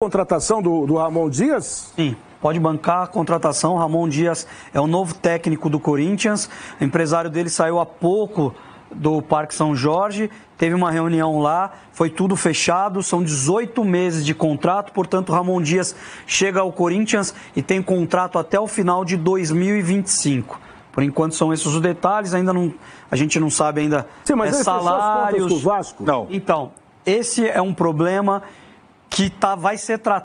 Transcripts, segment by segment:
contratação do Ramon Dias? Sim, pode bancar a contratação. Ramon Dias é o novo técnico do Corinthians. O empresário dele saiu há pouco do Parque São Jorge, teve uma reunião lá, foi tudo fechado, são 18 meses de contrato, portanto, Ramon Dias chega ao Corinthians e tem contrato até o final de 2025. Por enquanto são esses os detalhes, ainda não, a gente não sabe ainda. Sim, mas ele salários. fechou as contas com o Vasco? Não. Então, esse é um problema que vai ser tratado.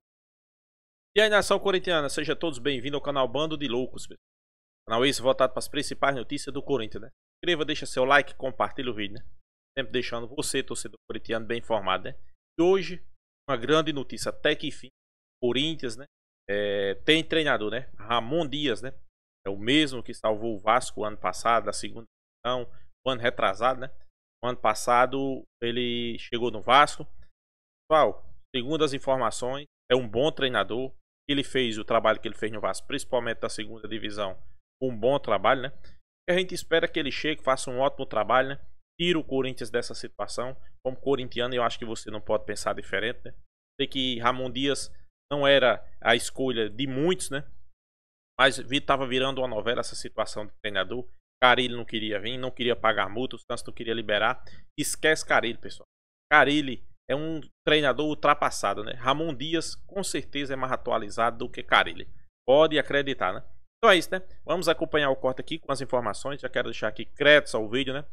E aí, nação corintiana, sejam todos bem-vindos ao canal Bando de Loucos, pessoal. Canal esse voltado para as principais notícias do Corinthians, né? Inscreva, deixa seu like, compartilha o vídeo, né? Sempre deixando você, torcedor corintiano, bem informado, né? E hoje, uma grande notícia, até que enfim, Corinthians, né? Tem treinador, né? Ramon Dias, né? É o mesmo que salvou o Vasco ano passado, da segunda divisão, o ano retrasado, né? O ano passado ele chegou no Vasco. Pessoal, segundo as informações, é um bom treinador. Ele fez o trabalho que ele fez no Vasco, principalmente da segunda divisão, um bom trabalho, né? E a gente espera que ele chegue, faça um ótimo trabalho, né? Tire o Corinthians dessa situação. Como corintiano, eu acho que você não pode pensar diferente, né? Sei que Ramon Dias não era a escolha de muitos, né? Mas estava virando uma novela essa situação de treinador. Carille não queria vir, não queria pagar multa, o Santos não queria liberar. Esquece Carille, pessoal. Carille é um treinador ultrapassado, né? Ramon Dias com certeza é mais atualizado do que Carille. Pode acreditar, né? Então é isso, né? Vamos acompanhar o corte aqui com as informações. Já quero deixar aqui créditos ao vídeo, né?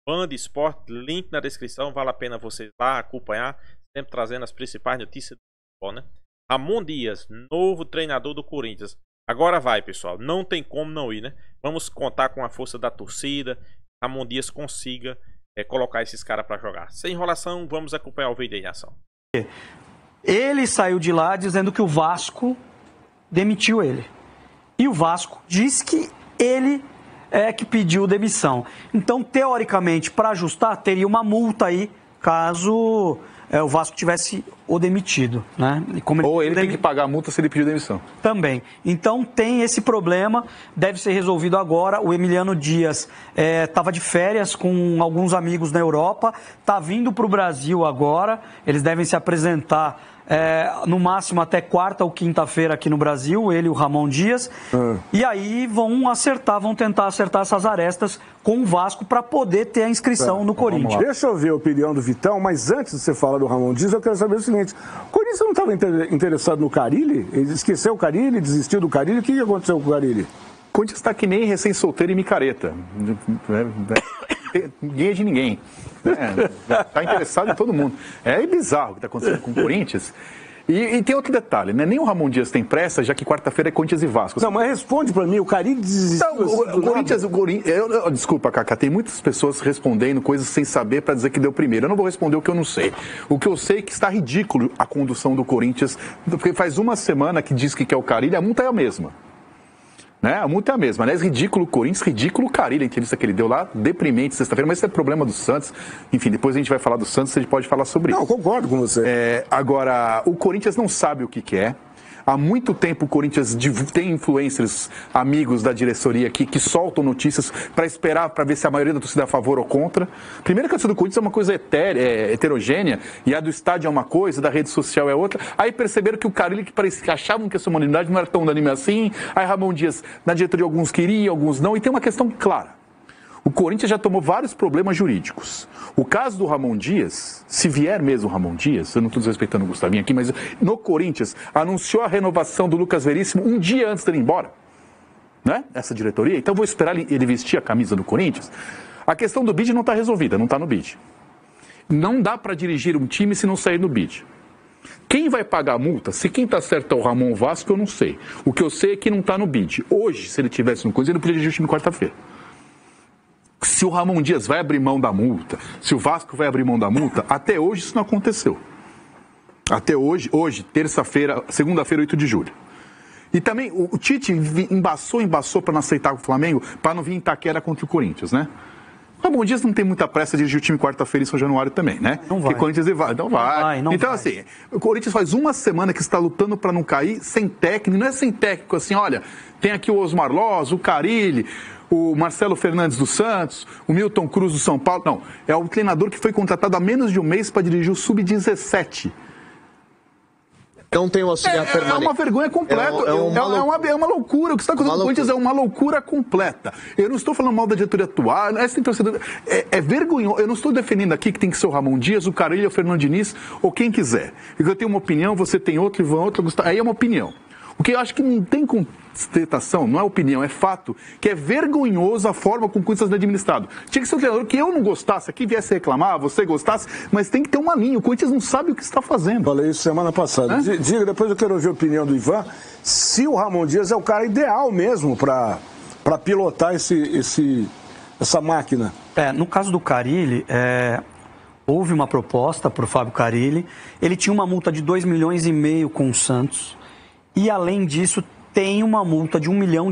Band Sport, link na descrição. Vale a pena vocês lá acompanhar. Sempre trazendo as principais notícias do futebol, né? Ramon Dias, novo treinador do Corinthians. Agora vai, pessoal. Não tem como não ir, né? Vamos contar com a força da torcida. Ramon Dias consiga colocar esses caras para jogar. Sem enrolação, vamos acompanhar o vídeo aí em ação. Ele saiu de lá dizendo que o Vasco demitiu ele. E o Vasco diz que ele é que pediu demissão. Então, teoricamente, para ajustar, teria uma multa aí, caso o Vasco tivesse o demitido, né? Ou ele tem que pagar a multa se ele pediu demissão. Também. Então tem esse problema, deve ser resolvido agora. O Emiliano Dias estava de férias com alguns amigos na Europa, está vindo para o Brasil agora, eles devem se apresentar no máximo até quarta ou quinta-feira aqui no Brasil, ele e o Ramon Dias, e aí vão tentar acertar essas arestas com o Vasco para poder ter a inscrição no Corinthians. Deixa eu ver a opinião do Vitão, mas antes de você falar do Ramon Dias, eu quero saber o seguinte: o Corinthians não estava interessado no Carille? Ele esqueceu o Carille, desistiu do Carille? O que aconteceu com o Carille? O Corinthians está que nem recém-solteiro e micareta. Ninguém é de ninguém. Está interessado em todo mundo. É bizarro o que está acontecendo com o Corinthians. E tem outro detalhe, né? Nem o Ramon Dias tem pressa, já que quarta-feira é Corinthians e Vasco. Não, mas responde para mim, o Carille desistiu. Então, desculpa, Cacá, tem muitas pessoas respondendo coisas sem saber para dizer que deu primeiro. Eu não vou responder o que eu não sei. O que eu sei é que está ridículo a condução do Corinthians, porque faz uma semana que diz que quer o Carille, a multa é a mesma. Né? A multa é a mesma. Aliás, ridículo o Corinthians, ridículo o Carille, a entrevista que ele deu lá, deprimente sexta-feira, mas esse é problema do Santos. Enfim, depois a gente vai falar do Santos, a gente pode falar sobre isso. Não, concordo com você. Agora, o Corinthians não sabe o que quer. Há muito tempo o Corinthians tem influencers, amigos da diretoria que soltam notícias para esperar, para ver se a maioria da torcida é a favor ou contra. Primeiro que a torcida do Corinthians é uma coisa heterogênea, e a do estádio é uma coisa, da rede social é outra. Aí perceberam que o Carille, que achavam que a sua humanidade não era tão unânime assim. Aí Ramon Dias, na diretoria, alguns queriam, alguns não. E tem uma questão clara. O Corinthians já tomou vários problemas jurídicos. O caso do Ramon Dias, se vier mesmo o Ramon Dias, eu não estou desrespeitando o Gustavinho aqui, mas no Corinthians anunciou a renovação do Lucas Veríssimo um dia antes dele ir embora, né? Essa diretoria. Então vou esperar ele vestir a camisa do Corinthians. A questão do bid não está resolvida, não está no bid. Não dá para dirigir um time se não sair no bid. Quem vai pagar a multa? Se quem está certo é o Ramon Vasco, eu não sei. O que eu sei é que não está no bid. Hoje, se ele tivesse no Corinthians, ele podia dirigir o time quarta-feira. Se o Ramon Dias vai abrir mão da multa, se o Vasco vai abrir mão da multa, até hoje isso não aconteceu. Até hoje, terça-feira, segunda-feira, 8 de julho. E também o Tite embaçou para não aceitar o Flamengo, para não vir em Itaquera contra o Corinthians, né? O Ramon Dias não tem muita pressa de dirigir o time quarta-feira em São Januário também, né? Não vai. Porque o Corinthians vai, não vai. Então, assim, o Corinthians faz uma semana que está lutando para não cair, sem técnico. Não é sem técnico, assim, olha, tem aqui o Osmar Loz, o Carille, o Marcelo Fernandes do Santos, o Milton Cruz do São Paulo. Não, é o treinador que foi contratado há menos de um mês para dirigir o Sub-17. Não tem o auxiliar permanente. É uma vergonha completa. É uma loucura. O que você está acontecendo com o Corinthians é uma loucura completa. Eu não estou falando mal da diretoria atual. É vergonhoso. Eu não estou defendendo aqui que tem que ser o Ramon Dias, o Carille, o Fernando Diniz, ou quem quiser. Eu tenho uma opinião, você tem outra, Ivan, outra, Gustavo. Aí é uma opinião. O que eu acho que não tem contestação, não é opinião, é fato, que é vergonhoso a forma como o Corinthians é administrado. Tinha que ser um treinador que eu não gostasse, aqui viesse reclamar, você gostasse, mas tem que ter uma linha. O Corinthians não sabe o que está fazendo. Falei isso semana passada. Diga, depois eu quero ouvir a opinião do Ivan, se o Ramon Dias é o cara ideal mesmo para pilotar essa máquina. No caso do Carille, houve uma proposta para o Fábio Carille, ele tinha uma multa de 2,5 milhões com o Santos, e além disso tem uma multa de $1 milhão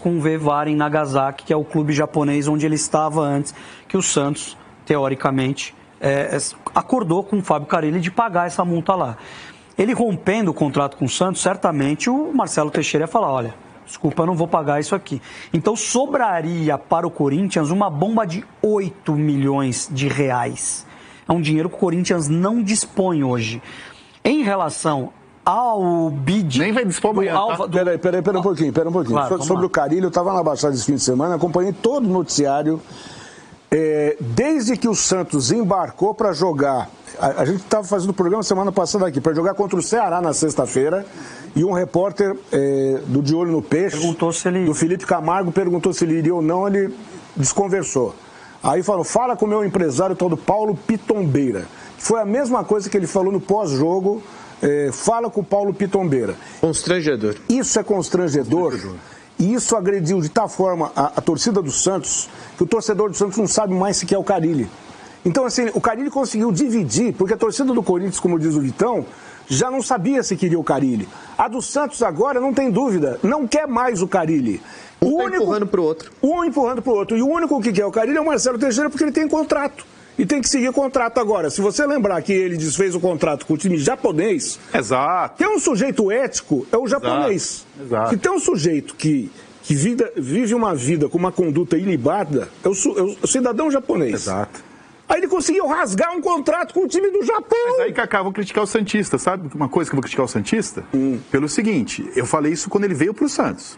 com o V-Var em Nagasaki, que é o clube japonês onde ele estava antes, que o Santos, teoricamente, acordou com o Fábio Carille de pagar essa multa lá. Ele rompendo o contrato com o Santos, certamente o Marcelo Teixeira ia falar, olha, desculpa, eu não vou pagar isso aqui. Então sobraria para o Corinthians uma bomba de R$8 milhões. É um dinheiro que o Corinthians não dispõe hoje. Em relação ao bid... Nem vai dispor amanhã, tá? Pera um pouquinho. Claro, sobre o Carille, eu estava na Baixada esse fim de semana, acompanhei todo o noticiário, desde que o Santos embarcou para jogar, a gente estava fazendo o programa semana passada aqui, para jogar contra o Ceará na sexta-feira, e um repórter do De Olho no Peixe, do Felipe Camargo, perguntou se ele iria ou não, ele desconversou. Aí falou, fala com o meu empresário, tal do Paulo Pitombeira. Foi a mesma coisa que ele falou no pós-jogo, fala com o Paulo Pitombeira. Constrangedor. Isso é constrangedor. E isso agrediu de tal forma a torcida do Santos, que o torcedor do Santos não sabe mais se quer o Carille. Então, assim, o Carille conseguiu dividir, porque a torcida do Corinthians, como diz o Vitão, já não sabia se queria o Carille. A do Santos agora, não tem dúvida, não quer mais o Carille. Empurrando para o outro. Um empurrando para o outro. E o único que quer o Carille é o Marcelo Teixeira, porque ele tem contrato. E tem que seguir o contrato agora. Se você lembrar que ele desfez o contrato com o time japonês... Exato. Que é um sujeito ético, é o japonês. Exato. Se tem um sujeito que vive uma vida com uma conduta ilibada, é o cidadão japonês. Exato. Aí ele conseguiu rasgar um contrato com o time do Japão. Mas aí, Cacá, vou criticar o Santista, sabe? Uma coisa que eu vou criticar o Santista? Pelo seguinte, eu falei isso quando ele veio pro Santos.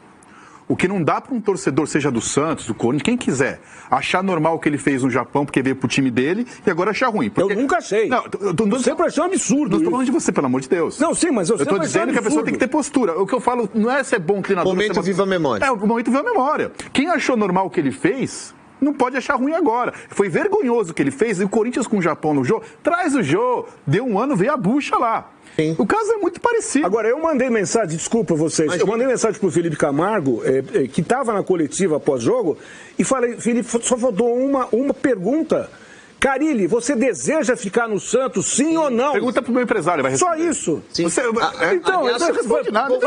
O que não dá para um torcedor, seja do Santos, do Corinthians, quem quiser, achar normal o que ele fez no Japão porque veio pro time dele e agora achar ruim. Porque... Eu nunca achei. Não, eu sempre achei um absurdo. Não estou falando de você, pelo amor de Deus. Não, sim, mas eu estou dizendo que a pessoa tem que ter postura. O que eu falo não é ser bom treinador. Momento viva a memória. O momento viva a memória. Quem achou normal o que ele fez... não pode achar ruim agora. Foi vergonhoso o que ele fez. E o Corinthians com o Japão no jogo, traz o jogo. Deu um ano, veio a bucha lá. Sim. O caso é muito parecido. Agora, eu mandei mensagem, desculpa vocês, eu mandei mensagem pro Felipe Camargo, que estava na coletiva após-jogo, e falei, Felipe, só faltou uma pergunta. Carille, você deseja ficar no Santos, sim ou não? Pergunta pro meu empresário, vai responder. Só isso. Sim. Então, aliás, não responde nada.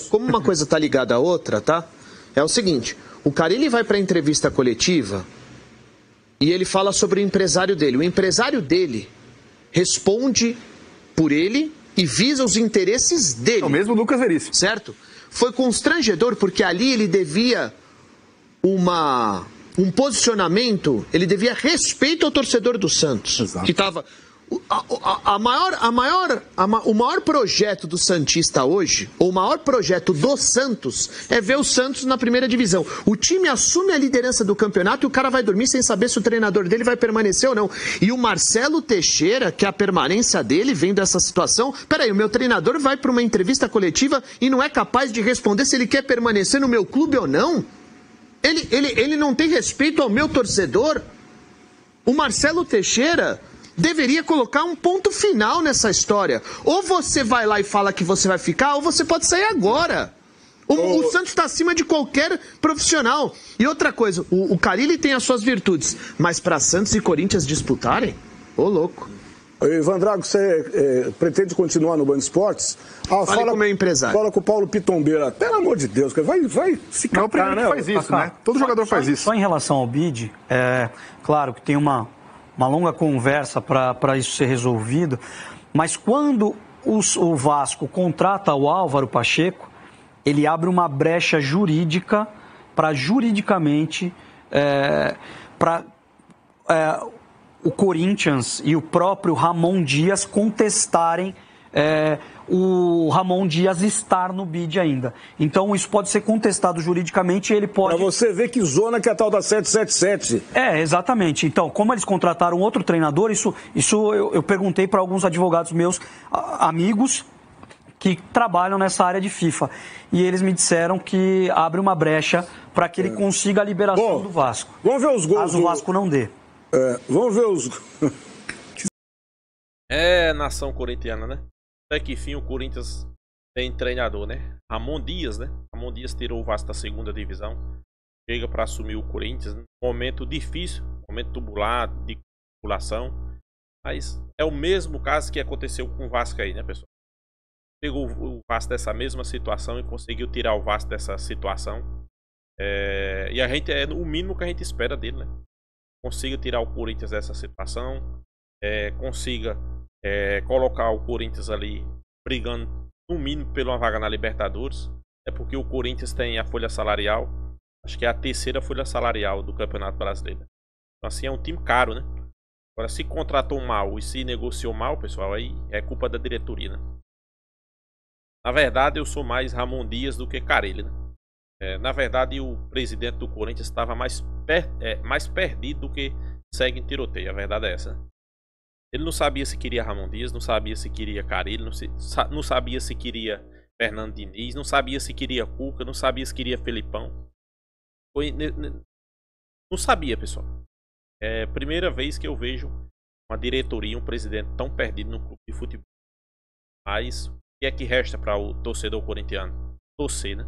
Como uma coisa tá ligada à outra, tá? É o seguinte, o Carille vai para a entrevista coletiva e ele fala sobre o empresário dele. O empresário dele responde por ele e visa os interesses dele. É o mesmo Lucas Veríssimo. Certo? Foi constrangedor porque ali ele devia um posicionamento, ele devia respeito ao torcedor do Santos. Exato. Que estava... O maior projeto do Santista hoje, ou o maior projeto do Santos, é ver o Santos na primeira divisão. O time assume a liderança do campeonato e o cara vai dormir sem saber se o treinador dele vai permanecer ou não. E o Marcelo Teixeira, que a permanência dele, vendo essa situação, peraí, o meu treinador vai para uma entrevista coletiva e não é capaz de responder se ele quer permanecer no meu clube ou não? Ele não tem respeito ao meu torcedor? O Marcelo Teixeira deveria colocar um ponto final nessa história. Ou você vai lá e fala que você vai ficar, ou você pode sair agora. O Santos está acima de qualquer profissional. E outra coisa, o Carille tem as suas virtudes, mas para Santos e Corinthians disputarem? Ô, louco. Ivan Drago, você pretende continuar no Band Esportes? Fala com o meu empresário. Fala com o Paulo Pitombeira. Pelo amor de Deus, vai se catar, o primeiro né? que faz isso, né? Todo jogador faz isso. Só em relação ao bid, claro que tem uma longa conversa para isso ser resolvido, mas quando o Vasco contrata o Álvaro Pacheco, ele abre uma brecha jurídica para juridicamente o Corinthians e o próprio Ramon Dias contestarem o Ramon Dias estar no bid ainda. Então isso pode ser contestado juridicamente e ele pode... Pra você ver que zona que é a tal da 777. Exatamente. Então, como eles contrataram outro treinador, isso eu perguntei para alguns advogados meus, amigos, que trabalham nessa área de FIFA. E eles me disseram que abre uma brecha para que ele consiga a liberação do Vasco. Vamos ver os gols. Caso o Vasco não dê. Vamos ver os... Nação corintiana, né? Até que fim o Corinthians tem treinador, né? Ramon Dias, né? Ramon Dias tirou o Vasco da segunda divisão. Chega para assumir o Corinthians. Né? Momento difícil, momento tubulado, de tubulação. Mas é o mesmo caso que aconteceu com o Vasco aí, né, pessoal? Pegou o Vasco dessa mesma situação e conseguiu tirar o Vasco dessa situação. E a gente o mínimo que a gente espera dele, né? Consiga tirar o Corinthians dessa situação. Consiga colocar o Corinthians ali brigando no mínimo pela uma vaga na Libertadores. É porque o Corinthians tem a folha salarial, acho que é a terceira folha salarial do Campeonato Brasileiro. Então assim, é um time caro, né? Agora, se contratou mal e se negociou mal, pessoal, aí é culpa da diretoria, né? Na verdade, eu sou mais Ramon Dias do que Carille, né? Na verdade, o presidente do Corinthians estava mais perdido do que segue em tiroteio. A verdade é essa, né? Ele não sabia se queria Ramon Dias, não sabia se queria Carille, não sabia se queria Fernando Diniz, não sabia se queria Cuca, não sabia se queria Felipão. Não sabia, pessoal. É a primeira vez que eu vejo uma diretoria, um presidente tão perdido no clube de futebol. Mas o que é que resta para o torcedor corintiano? Torcer, né?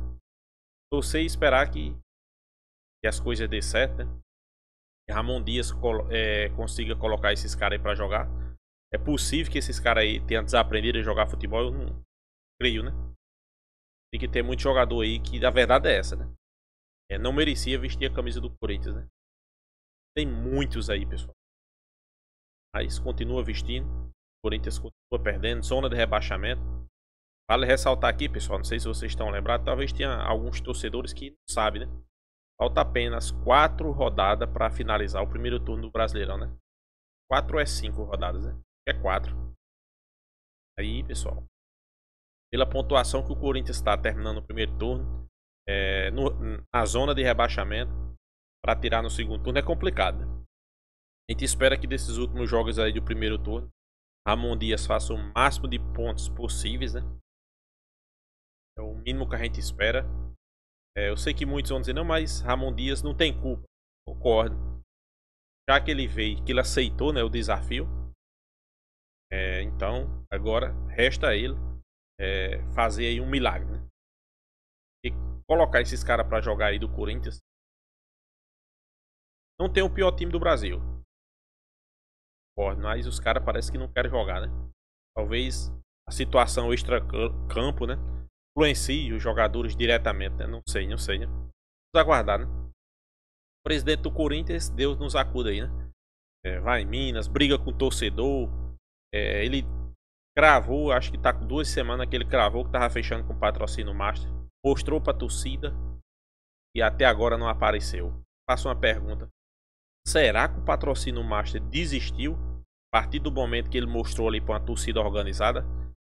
Torcer e esperar que as coisas dê certo, né? Que Ramon Dias consiga colocar esses caras aí para jogar. É possível que esses caras aí tenham desaprendido a jogar futebol? Eu não creio, né? Tem que ter muito jogador aí que a verdade é essa, né? Não merecia vestir a camisa do Corinthians, né? Tem muitos aí, pessoal. Mas continua vestindo. O Corinthians continua perdendo. Zona de rebaixamento. Vale ressaltar aqui, pessoal. Não sei se vocês estão lembrados. Talvez tenha alguns torcedores que não sabem, né? Falta apenas 4 rodadas para finalizar o primeiro turno do Brasileirão, né? 4 ou 5 rodadas, né? 4. Aí, pessoal, pela pontuação que o Corinthians está terminando o primeiro turno, na zona de rebaixamento, para tirar no segundo turno é complicado, né? A gente espera que desses últimos jogos aí do primeiro turno, Ramon Dias faça o máximo de pontos possíveis, né? É o mínimo que a gente espera. Eu sei que muitos vão dizer, não, mas Ramon Dias não tem culpa. Concordo. Já que ele veio, que ele aceitou, né, o desafio. Então, agora resta a ele fazer aí um milagre, né? E colocar esses caras para jogar aí do Corinthians. Não tem o pior time do Brasil. Concordo, mas os caras parecem que não querem jogar, né? Talvez a situação extra-campo, né, influencie os jogadores diretamente, né? Não sei, né? Vamos aguardar, né? O presidente do Corinthians, Deus nos acuda aí, né? Vai em Minas, briga com o torcedor. Ele cravou, acho que tá com 2 semanas que ele cravou que tava fechando com o patrocínio Master. Mostrou pra torcida e até agora não apareceu. Faço uma pergunta. Será que o patrocínio Master desistiu a partir do momento que ele mostrou ali pra uma torcida organizada?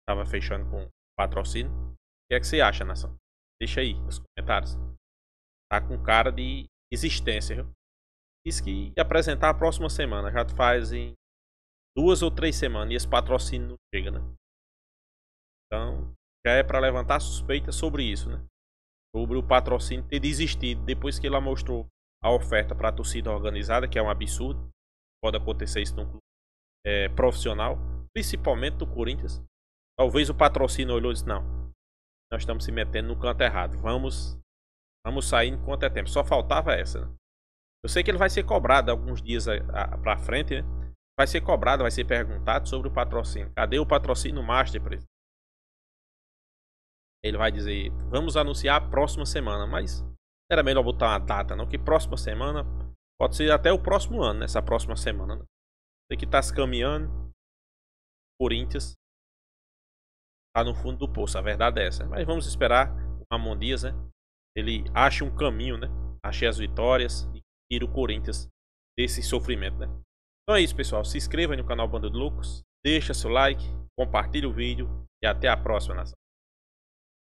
Tava fechando com o patrocínio. O que é que você acha, nação? Deixa aí nos comentários. Tá com cara de existência, viu? Diz que ia apresentar a próxima semana. Já faz em 2 ou 3 semanas e esse patrocínio não chega, né? Então, já é para levantar suspeita sobre isso, né? Sobre o patrocínio ter desistido depois que ela mostrou a oferta para a torcida organizada, que é um absurdo. Pode acontecer isso num clube profissional, principalmente do Corinthians. Talvez o patrocínio olhou e disse, não, nós estamos se metendo no canto errado. Vamos sair enquanto é tempo. Só faltava essa, né? Eu sei que ele vai ser cobrado alguns dias para frente, né? Vai ser cobrado, vai ser perguntado sobre o patrocínio. Cadê o patrocínio Master, presidente? Ele vai dizer, vamos anunciar a próxima semana. Mas era melhor botar uma data, não? Que próxima semana pode ser até o próximo ano, nessa próxima semana, né? Tem que estar se caminhando. Corinthians tá no fundo do poço, a verdade é essa. Mas vamos esperar o Ramon Dias, né? Ele ache um caminho, né? Ache as vitórias e tire o Corinthians desse sofrimento, né? Então é isso, pessoal. Se inscreva no canal Bando de Loucos, deixa seu like, compartilhe o vídeo e até a próxima, nação.